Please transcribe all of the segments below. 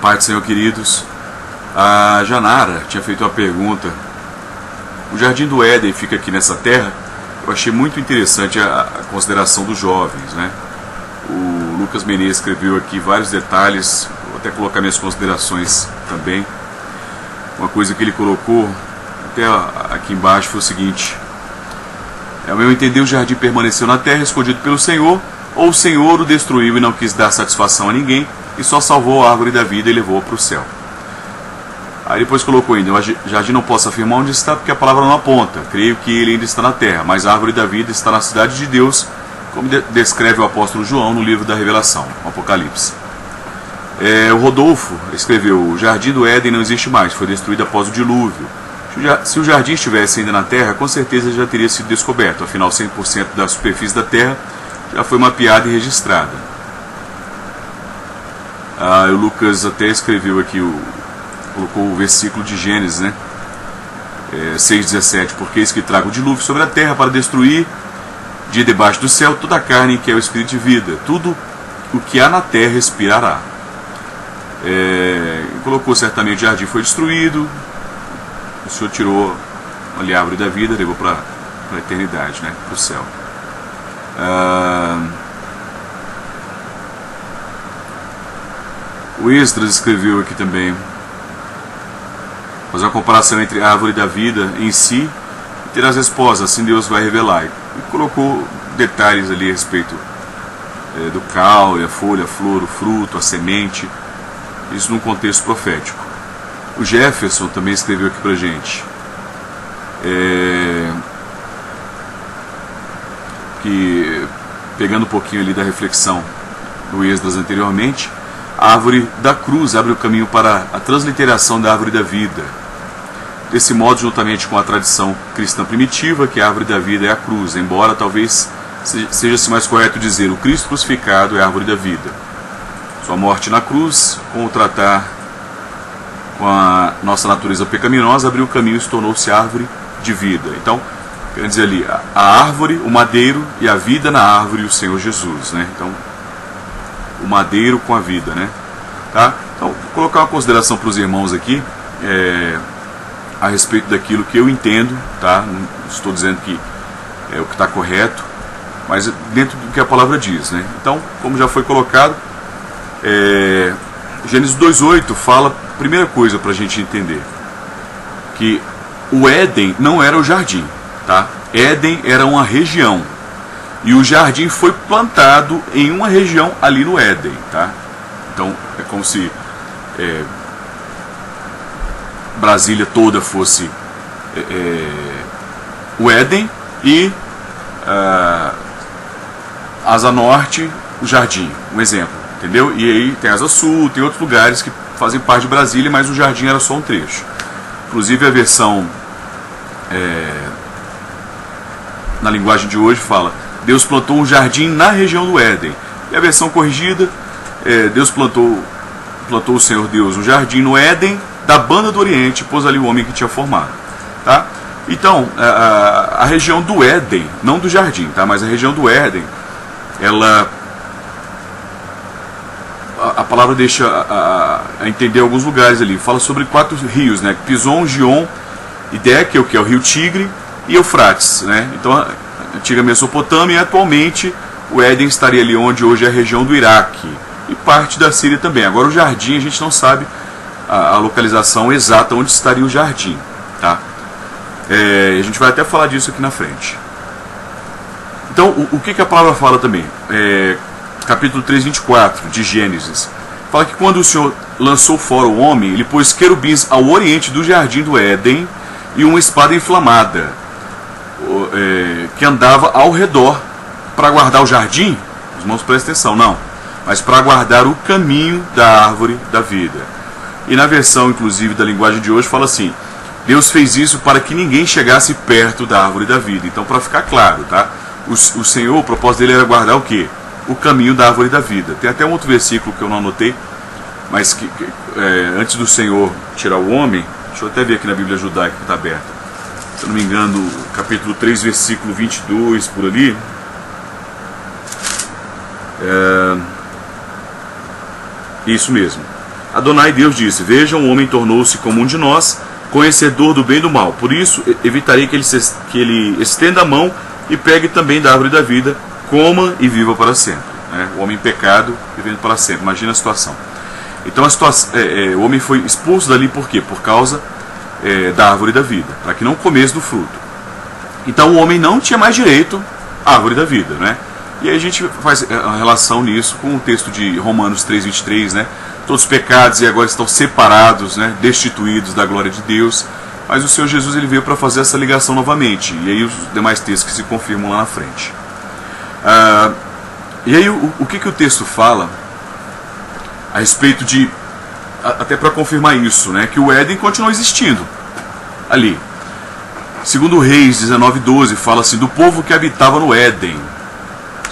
Pai do Senhor, queridos, a Janara tinha feito uma pergunta. O Jardim do Éden fica aqui nessa terra. Eu achei muito interessante a consideração dos jovens, né? O Lucas Menezes escreveu aqui vários detalhes, vou até colocar minhas considerações também. Uma coisa que ele colocou até aqui embaixo foi o seguinte: ao meu entender, o jardim permaneceu na terra, escondido pelo Senhor, ou o Senhor o destruiu e não quis dar satisfação a ninguém, e só salvou a árvore da vida e levou-a para o céu. Aí depois colocou ainda: o jardim não posso afirmar onde está, porque a palavra não aponta. Creio que ele ainda está na terra, mas a árvore da vida está na cidade de Deus, como descreve o apóstolo João no livro da Revelação, Apocalipse. O Rodolfo escreveu: o jardim do Éden não existe mais, foi destruído após o dilúvio. Se o jardim estivesse ainda na terra, com certeza já teria sido descoberto, afinal 100% da superfície da terra já foi mapeada e registrada. O Lucas até escreveu aqui, colocou o versículo de Gênesis, né? 6,17: porque eis que trago o dilúvio sobre a terra para destruir de debaixo do céu toda a carne que é o espírito de vida, tudo o que há na terra expirará. Colocou: certamente o jardim foi destruído, o Senhor tirou ali a árvore da vida, levou para a eternidade, né? Para o céu. O Esdras escreveu aqui também, faz uma comparação entre a árvore da vida em si e ter as respostas, assim Deus vai revelar. E colocou detalhes ali a respeito do caule, a folha, a flor, o fruto, a semente, isso num contexto profético. O Jefferson também escreveu aqui pra gente que, pegando um pouquinho ali da reflexão do Esdras anteriormente, a árvore da cruz abre o caminho para a transliteração da árvore da vida. Desse modo, juntamente com a tradição cristã primitiva, que a árvore da vida é a cruz, embora talvez seja-se mais correto dizer o Cristo crucificado é a árvore da vida. Sua morte na cruz, com o tratar com a nossa natureza pecaminosa, abriu o caminho e se tornou-se árvore de vida. Então, quer dizer ali, a árvore, o madeiro e a vida na árvore, o Senhor Jesus, né? Então, o madeiro com a vida, né? Tá? Então, vou colocar uma consideração para os irmãos aqui, a respeito daquilo que eu entendo, tá? Não estou dizendo que é o que está correto, mas dentro do que a palavra diz, né? Então, como já foi colocado, Gênesis 2,8 fala, primeira coisa para a gente entender, que o Éden não era o jardim, tá? Éden era uma região, e o jardim foi plantado em uma região ali no Éden, tá? Então, é como se Brasília toda fosse o Éden e Asa Norte, o jardim, um exemplo, entendeu? E aí tem Asa Sul, tem outros lugares que fazem parte de Brasília, mas o jardim era só um trecho. Inclusive a versão na linguagem de hoje fala: Deus plantou um jardim na região do Éden. E a versão corrigida, Deus plantou o Senhor Deus um jardim no Éden da banda do Oriente, pôs ali o homem que tinha formado, tá? Então, a região do Éden, não do jardim, tá? Mas a região do Éden, a palavra deixa a entender alguns lugares ali. Fala sobre 4 rios, né? Pison, Gion e Dekel, que é o rio Tigre, e Eufrates, né? Então, a antiga Mesopotâmia, e atualmente o Éden estaria ali onde hoje é a região do Iraque e parte da Síria também. Agora o jardim, a gente não sabe a localização exata onde estaria o jardim, tá? A gente vai até falar disso aqui na frente. Então, o que a palavra fala também? Capítulo 3, 24 de Gênesis, fala que quando o Senhor lançou fora o homem, ele pôs querubins ao oriente do jardim do Éden e uma espada inflamada que andava ao redor para guardar o jardim. Os irmãos prestem atenção, não, mas para guardar o caminho da árvore da vida. E na versão, inclusive, da linguagem de hoje, fala assim: Deus fez isso para que ninguém chegasse perto da árvore da vida. Então, para ficar claro, tá? O Senhor, o propósito dele era guardar o quê? O caminho da árvore da vida. Tem até um outro versículo que eu não anotei, mas que antes do Senhor tirar o homem, deixa eu até ver aqui na Bíblia Judaica que está aberta, se eu não me engano, capítulo 3, versículo 22, por ali. Isso mesmo. Adonai Deus disse: vejam, o homem tornou-se como um de nós, conhecedor do bem e do mal. Por isso evitarei que ele estenda a mão e pegue também da árvore da vida, coma e viva para sempre. O homem em pecado, vivendo para sempre. Imagina a situação. Então o homem foi expulso dali por quê? Por causa da árvore da vida, para que não comesse do fruto. Então o homem não tinha mais direito à árvore da vida, né? E aí a gente faz a relação nisso com o texto de Romanos 3:23, né? Todos os pecados e agora estão separados, né? Destituídos da glória de Deus. Mas o Senhor Jesus ele veio para fazer essa ligação novamente. E aí os demais textos que se confirmam lá na frente. E aí o que o texto fala a respeito de, até para confirmar isso, né? Que o Éden continua existindo ali. Segundo Reis 19:12 fala assim, do povo que habitava no Éden.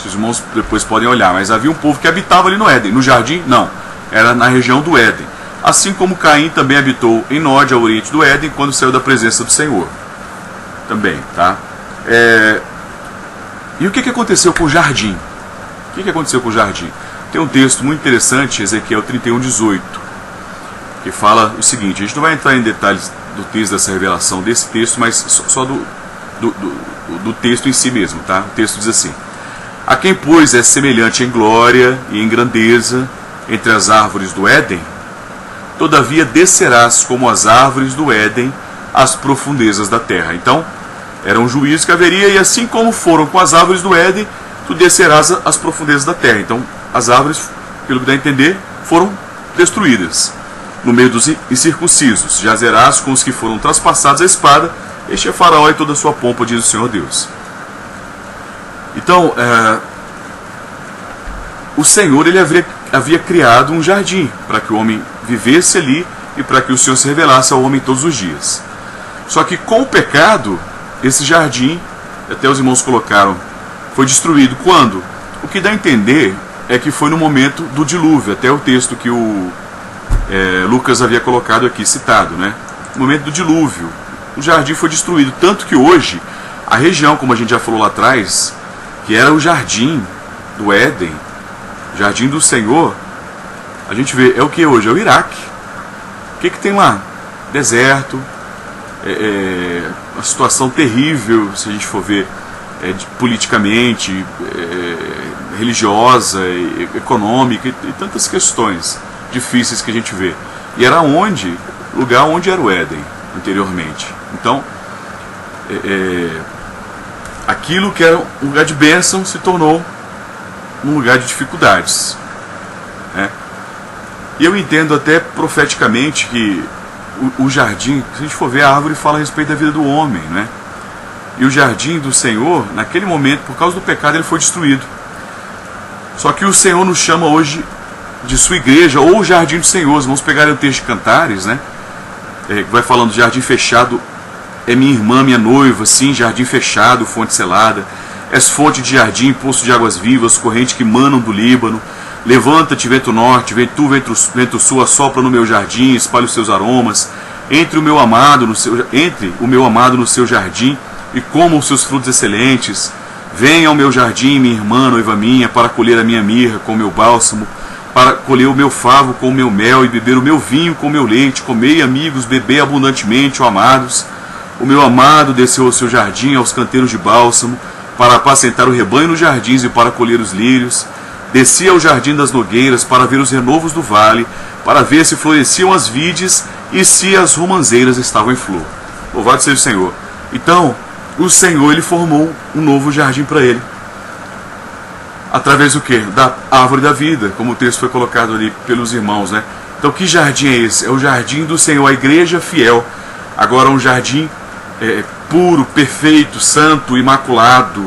Os irmãos depois podem olhar, mas havia um povo que habitava ali no Éden. No jardim, não. Era na região do Éden. Assim como Caim também habitou em Nod, ao oriente do Éden, quando saiu da presença do Senhor. Também, tá? E o que aconteceu com o jardim? O que aconteceu com o jardim? Tem um texto muito interessante, Ezequiel 31:18, que fala o seguinte, a gente não vai entrar em detalhes do texto, dessa revelação desse texto, mas só do texto em si mesmo, tá? O texto diz assim: a quem, pois, é semelhante em glória e em grandeza entre as árvores do Éden, todavia descerás como as árvores do Éden às profundezas da terra. Então, era um juízo que haveria, e assim como foram com as árvores do Éden, tu descerás às profundezas da terra. Então, as árvores, pelo que dá a entender, foram destruídas. No meio dos incircuncisos, jazerás com os que foram traspassados a espada, este é Faraó e toda a sua pompa, diz o Senhor Deus. Então, o Senhor ele havia criado um jardim para que o homem vivesse ali e para que o Senhor se revelasse ao homem todos os dias. Só que com o pecado, esse jardim, até os irmãos colocaram, foi destruído. Quando? O que dá a entender é que foi no momento do dilúvio, até o texto que o Lucas havia colocado aqui, citado, né? No momento do dilúvio, o jardim foi destruído. Tanto que hoje, a região, como a gente já falou lá atrás, que era o jardim do Éden, jardim do Senhor, a gente vê, é o que hoje? É o Iraque. O que tem lá? Deserto, uma situação terrível, se a gente for ver, politicamente, religiosa, econômica, e tantas questões difíceis que a gente vê. E era lugar onde era o Éden, anteriormente. Então, aquilo que era um lugar de bênção se tornou um lugar de dificuldades, né? E eu entendo até profeticamente que o jardim, se a gente for ver, a árvore fala a respeito da vida do homem, né? E o jardim do Senhor, naquele momento, por causa do pecado, ele foi destruído. Só que o Senhor nos chama hoje de sua igreja, ou o jardim do Senhor. Vamos pegar o texto de Cantares, né? Que vai falando, jardim fechado é minha irmã, minha noiva, sim, jardim fechado, fonte selada. És fonte de jardim, poço de águas vivas, corrente que manam do Líbano. Levanta-te, vento norte, vento sul, assopra no meu jardim, espalha os seus aromas. Entre o meu amado no seu jardim, e coma os seus frutos excelentes. Venha ao meu jardim, minha irmã, noiva minha, para colher a minha mirra com o meu bálsamo, para colher o meu favo com o meu mel, e beber o meu vinho com o meu leite. Comei, amigos, bebei abundantemente, ó amados. O meu amado desceu ao seu jardim, aos canteiros de bálsamo, para apacentar o rebanho nos jardins e para colher os lírios. Descia ao jardim das nogueiras, para ver os renovos do vale, para ver se floresciam as vides e se as romanzeiras estavam em flor. Louvado seja o Senhor. Então, o Senhor ele formou um novo jardim para ele. Através do quê? Da árvore da vida, como o texto foi colocado ali pelos irmãos, né? Então, que jardim é esse? É o jardim do Senhor, a igreja fiel. Agora, um jardim puro, perfeito, santo, imaculado,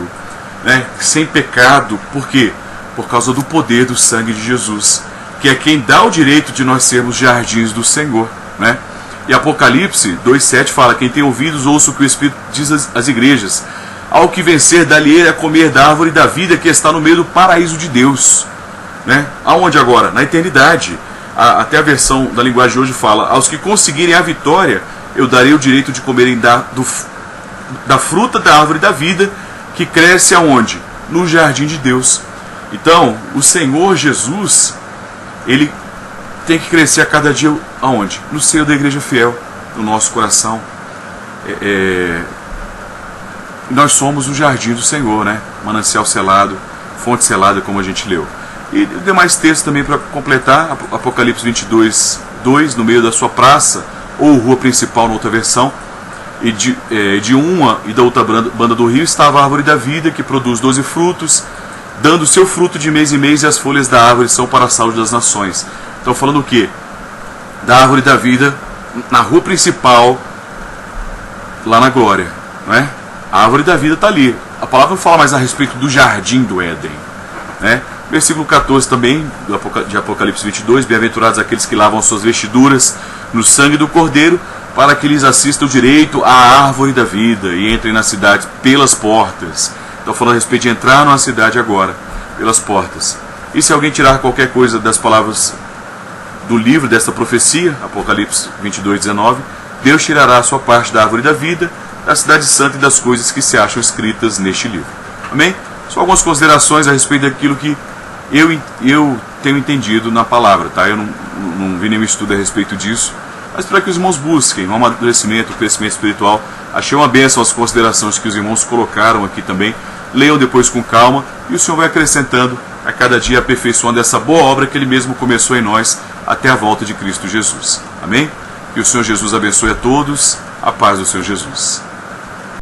né? Sem pecado. Por quê? Por causa do poder do sangue de Jesus, que é quem dá o direito de nós sermos jardins do Senhor, né? E Apocalipse 2,7 fala, quem tem ouvidos, ouça o que o Espírito diz às igrejas. Ao que vencer, dali a comer da árvore da vida que está no meio do paraíso de Deus, né? Aonde agora? Na eternidade. Até a versão da linguagem de hoje fala, aos que conseguirem a vitória, eu darei o direito de comerem da fruta da árvore da vida, que cresce aonde? No jardim de Deus. Então, o Senhor Jesus, ele tem que crescer a cada dia aonde? No seio da igreja fiel, no nosso coração. Nós somos o jardim do Senhor, né? Manancial selado, fonte selada, como a gente leu. E demais textos também para completar, Apocalipse 22, 2, no meio da sua praça, ou rua principal na outra versão, e de uma e da outra banda do rio estava a árvore da vida, que produz 12 frutos, dando seu fruto de mês em mês, e as folhas da árvore são para a saúde das nações. Então falando o quê? Da árvore da vida, na rua principal, lá na glória, não é? A árvore da vida está ali. A palavra não fala mais a respeito do jardim do Éden, né? Versículo 14 também, de Apocalipse 22, bem-aventurados aqueles que lavam suas vestiduras no sangue do Cordeiro, para que lhes assistam direito à árvore da vida e entrem na cidade pelas portas. Então falando a respeito de entrar numa cidade agora, pelas portas. E se alguém tirar qualquer coisa das palavras do livro desta profecia, Apocalipse 22, 19, Deus tirará a sua parte da árvore da vida, da cidade santa e das coisas que se acham escritas neste livro. Amém? Só algumas considerações a respeito daquilo que eu tenho entendido na palavra, tá? Eu não vi nenhum estudo a respeito disso, mas para que os irmãos busquem um amadurecimento, um crescimento espiritual. Achei uma bênção as considerações que os irmãos colocaram aqui também. Leiam depois com calma e o Senhor vai acrescentando a cada dia, aperfeiçoando essa boa obra que Ele mesmo começou em nós até a volta de Cristo Jesus. Amém? Que o Senhor Jesus abençoe a todos. A paz do Senhor Jesus.